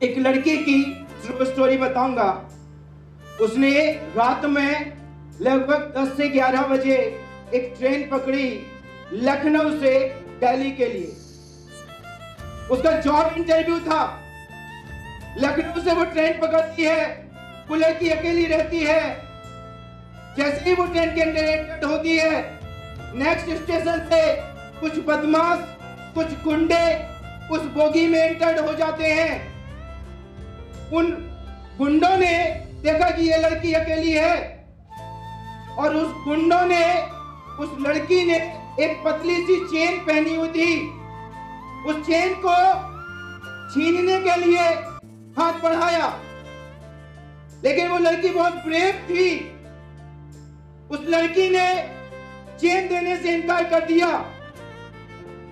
एक लड़की की ट्रू स्टोरी बताऊंगा। उसने रात में लगभग 10 से 11 बजे एक ट्रेन पकड़ी लखनऊ से दिल्ली के लिए। उसका जॉब इंटरव्यू था। लखनऊ से वो ट्रेन पकड़ती है, वो लड़की अकेली रहती है। जैसे ही वो ट्रेन के अंदर एंटर होती है, नेक्स्ट स्टेशन से कुछ बदमाश, कुछ गुंडे उस बोगी में एंटर हो जाते हैं। उन गुंडों ने देखा कि ये लड़की अकेली है और उस गुंडों ने, उस लड़की ने एक पतली सी चेन पहनी हुई थी। उस चेन को छीनने के लिए हाथ बढ़ाया, लेकिन वो लड़की बहुत ब्रेव थी। उस लड़की ने चेन देने से इनकार कर दिया।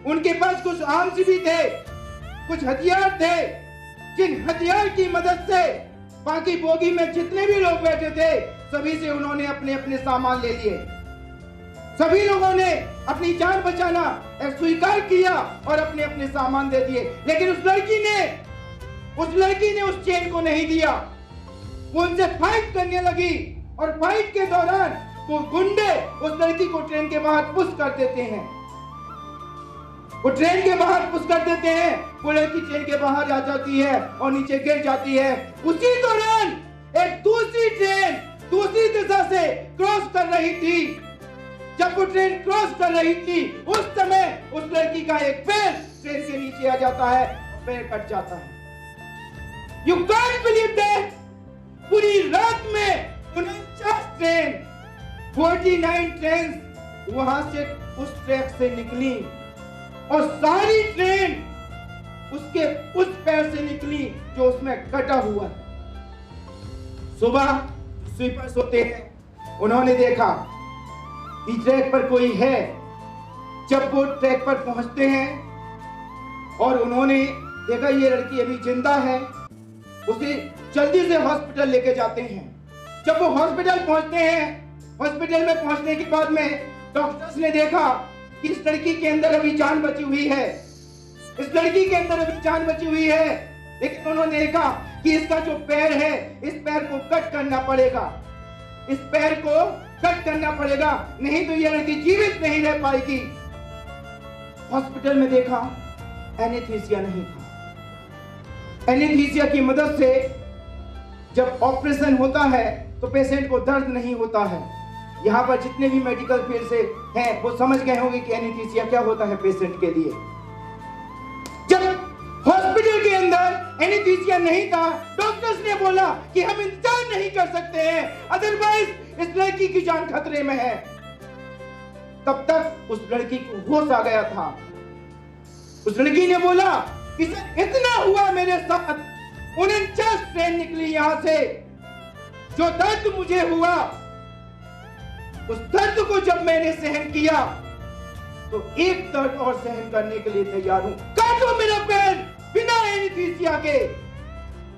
उनके पास कुछ आर्म्स भी थे, कुछ हथियार थे, जिन हथियार की मदद से बाकी बोगी में जितने भी लोग बैठे थे सभी से उन्होंने अपने अपने सामान ले लिए। सभी लोगों ने अपनी जान बचाना स्वीकार किया और अपने अपने सामान दे दिए, लेकिन उस लड़की ने उस चेन को नहीं दिया। वो उनसे फाइट करने लगी और फाइट के दौरान वो गुंडे उस लड़की को ट्रेन के बाहर पुश कर देते हैं। वो ट्रेन के बाहर पुश कर देते हैं, वो लड़की ट्रेन के बाहर आ जाती है और नीचे गिर जाती है। उसी दौरान एक दूसरी ट्रेन दूसरी दिशा से क्रॉस कर रही थी। जब वो ट्रेन क्रॉस कर रही थी उस समय उस लड़की का एक पैर ट्रेन के नीचे आ जाता है, पैर कट जाता है। You can't believe that. पूरी रात में 49 ट्रेन, 49 ट्रेन वहां से उस ट्रैक से निकली और सारी ट्रेन उसके उस पैर से निकली जो उसमें कटा हुआ है। सुबह स्वीपर्स होते हैं, उन्होंने देखा कि ट्रैक पर कोई है। जब वो ट्रैक पर पहुंचते हैं और उन्होंने देखा ये लड़की अभी जिंदा है, उसे जल्दी से हॉस्पिटल लेके जाते हैं। जब वो हॉस्पिटल पहुंचते हैं, हॉस्पिटल में पहुंचने के बाद में डॉक्टर्स ने देखा कि इस लड़की के अंदर अभी जान बची हुई है, इस लड़की के अंदर अभी जान बची हुई है। लेकिन उन्होंने देखा कि इसका जो पैर है, इस पैर को कट करना पड़ेगा, इस पैर को कट करना पड़ेगा, नहीं तो ये लड़की जीवित नहीं रह पाएगी। हॉस्पिटल में देखा एनेस्थीसिया नहीं था। एनेस्थीसिया की मदद से जब ऑपरेशन होता है तो पेशेंट को दर्द नहीं होता है। यहाँ पर जितने भी मेडिकल फील्ड से हैं वो समझ गए होंगे कि एनेस्थीसिया क्या होता है पेशेंट के लिए। जब हॉस्पिटल के अंदर एनेस्थीसिया नहीं था, डॉक्टर्स ने बोला कि हम इंतजार नहीं कर सकते हैं, अदरवाइज इस लड़की की जान खतरे में है। तब तक उस लड़की को होश आ गया था। उस लड़की ने बोला कि सर इतना हुआ मेरे साथ, 49 ट्रेन निकली यहां से, जो दर्द मुझे हुआ उस दर्द को जब मैंने सहन किया तो एक दर्द और सहन करने के लिए तैयार हूं। काटो मेरा पैर बिना एनेस्थीसिया के।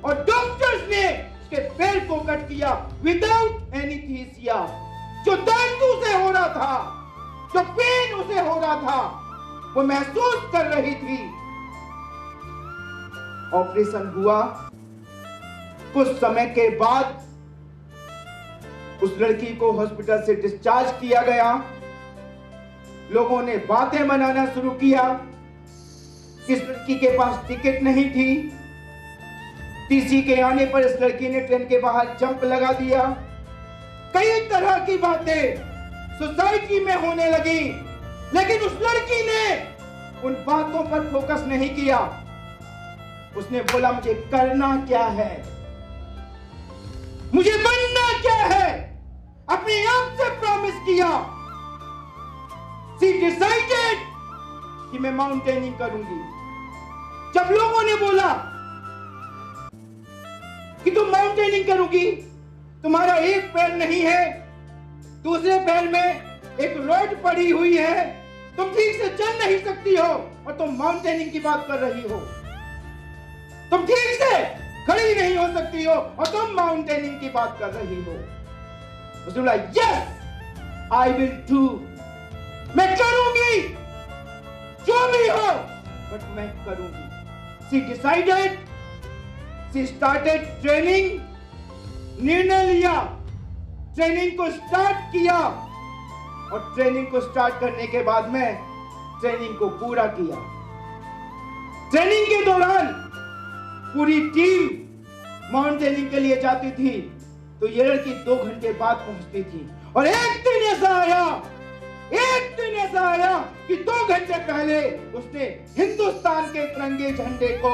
और डॉक्टर्स ने उसके पैर को कट किया विदाउट एनेस्थीसिया। जो दर्द उसे हो रहा था, जो पेन उसे हो रहा था, वो महसूस कर रही थी। ऑपरेशन हुआ। कुछ समय के बाद उस लड़की को हॉस्पिटल से डिस्चार्ज किया गया। लोगों ने बातें बनाना शुरू किया। इस लड़की के पास टिकट नहीं थी। टीसी के आने पर इस लड़की ने ट्रेन के बाहर जंप लगा दिया। कई तरह की बातें सोसाइटी में होने लगी, लेकिन उस लड़की ने उन बातों पर फोकस नहीं किया। उसने बोला मुझे करना क्या है, मुझे बनना क्या है। अपने आप से प्रॉमिस किया। She decided कि मैं माउंटेनिंग करूंगी। जब लोगों ने बोला कि तुम माउंटेनिंग करोगी, तुम्हारा एक पैर नहीं है, दूसरे पैर में एक रॉड पड़ी हुई है, तुम ठीक से चल नहीं सकती हो और तुम माउंटेनिंग की बात कर रही हो। तुम ठीक से खड़ी नहीं हो सकती हो और तुम माउंटेनिंग की बात कर रही हो। उसने बोला यस आई विल डू, मैं करूंगी जो भी हो, बट मैं करूंगी। She decided she started training, निर्णय लिया, ट्रेनिंग को स्टार्ट किया और ट्रेनिंग को स्टार्ट करने के बाद में ट्रेनिंग को पूरा किया। ट्रेनिंग के दौरान पूरी टीम माउंटेनिंग के लिए जाती थी तो ये लड़की 2 घंटे बाद पहुंचती थी। और एक दिन ऐसा आया कि 2 घंटे पहले उसने हिंदुस्तान के तिरंगे झंडे को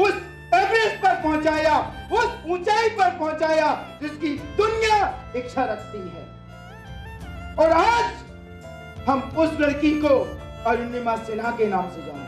उस एवरेस्ट पर पहुंचाया, उस ऊंचाई पर पहुंचाया जिसकी दुनिया इच्छा रखती है। और आज हम उस लड़की को अरुणिमा सिन्हा के नाम से जानते हैं।